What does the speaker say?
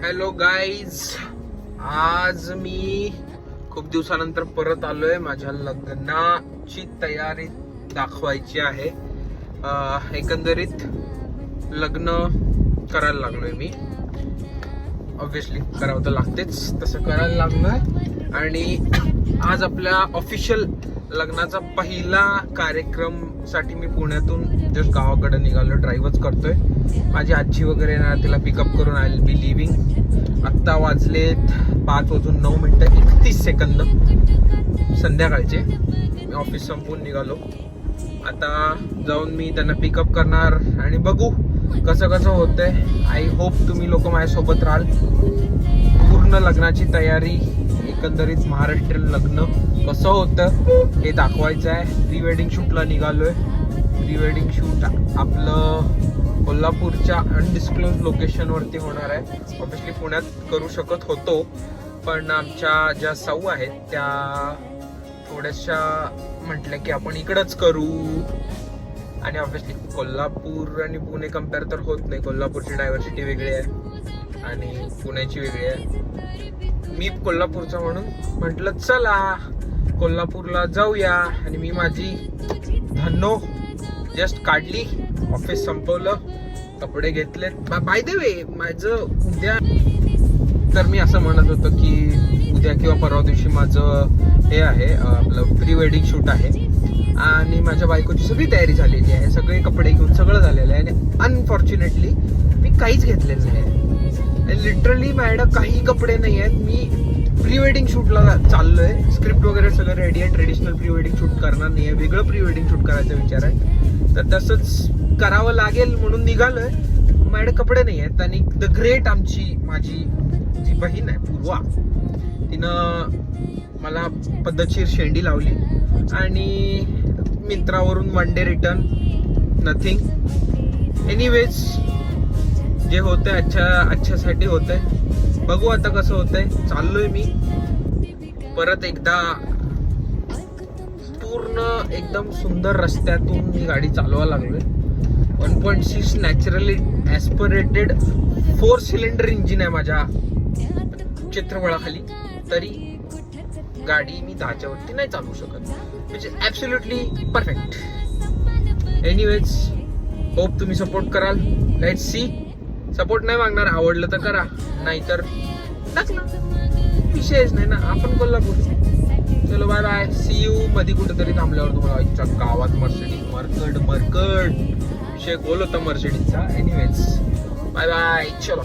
Hello guys, आज मी खूप दिवसानंतर परत आलोय. माझ्या लग्नाची तयारी दाखवायची आहे. एकंदरीत लग्न करायला लागलोय मी. ऑब्विसली करावं तर लागतेच, तसं करायला लागलोय. आणि आज आपल्या ऑफिशियल लग्नाचा पहिला कार्यक्रम साठी मी पुण्यातून जस्ट गावाकडे निघालो. ड्राईव्हच करतोय. माझी आजी वगैरे ना, तिला पिकअप करून आय विल बी लिव्हिंग. आत्ता वाजलेत 5:09:31 संध्याकाळचे. मी ऑफिस संपवून निघालो. आता जाऊन मी त्यांना पिकअप करणार आणि बघू कसं कसं होतंय. आय होप तुम्ही लोक माझ्यासोबत राहाल. पूर्ण लग्नाची तयारी, एकंदरीत महाराष्ट्रीयन लग्न कसं होतं हे दाखवायचं आहे. प्री वेडिंग शूटला निघालोय. प्री वेडिंग शूट आपलं कोल्हापूरच्या अनडिस्क्लोज लोकेशनवरती होणार आहे. ऑब्विसली पुण्यात करू शकत होतो, पण आमच्या ज्या सौ आहेत त्या थोड्याशा म्हटल्या की आपण इकडंच करू. आणि ऑब्विसली कोल्हापूर आणि पुणे कम्पेअर तर होत नाही. कोल्हापूरची डायव्हर्सिटी वेगळी आहे आणि पुण्याची वेगळी आहे. मी कोल्हापूरचा म्हणून म्हटलं चला कोल्हापूरला जाऊया. आणि मी माझी धन्नो जस्ट काढली, ऑफिस संपवलं, कपडे घेतले. बाय द वे, माझं उद्या तर मी असं म्हणत होतो की उद्या किंवा परवा दिवशी माझं हे आहे, आपलं प्री वेडिंग शूट आहे. आणि माझ्या बायकोची सगळी तयारी झालेली आहे. सगळे कपडे घेऊन सगळं झालेलं आहे. आणि अनफॉर्च्युनेटली मी काहीच घेतलेलं नाही. लिटरली माझ्याकडे काही कपडे नाही आहेत. मी प्री वेडिंग शूटला चाललोय. स्क्रिप्ट वगैरे सगळं रेडी आहे. ट्रेडिशनल प्री वेडिंग शूट करणार नाही आहे, वेगळं प्री वेडिंग शूट करायचा विचार आहे. तर तसंच करावं लागेल म्हणून निघालोय. माझ्याकडे कपडे नाही आहेत. आणि द ग्रेट आमची माझी जी बहीण आहे पूर्वा, तिनं मला पद्धतशीर शेंडी लावली. आणि मिंत्रावरून one day return, nothing. Anyways, जे होतंय अच्छ्यासाठी होतंय. बघू आता कसं होतंय. चाललोय मी परत एकदा. पूर्ण एकदम सुंदर रस्त्यातून मी गाडी चालवा लागलोय. 1.6 नॅचरली ऍस्पिरेटेड 4 सिलेंडर इंजिन आहे माझ्या चित्रबळाखाली. तरी गाडी मी 10च्या वरती नाही चालवू शकत, which is absolutely perfect. Anyways, hope तुम्ही सपोर्ट कराल. Let's see. सपोर्ट नाही मागणार, आवडलं तर करा, नाहीतर टाकला, विषयच नाही ना. आपण कोल्हापूर. चलो बाय बाय, सी यू. मध्ये कुठेतरी थांबल्यावर तुम्हाला इच्छा गावात मर्सिडीज मरकड विषय बोल होता मर्सिडीजचा. एनिवेज, बाय बाय, चलो.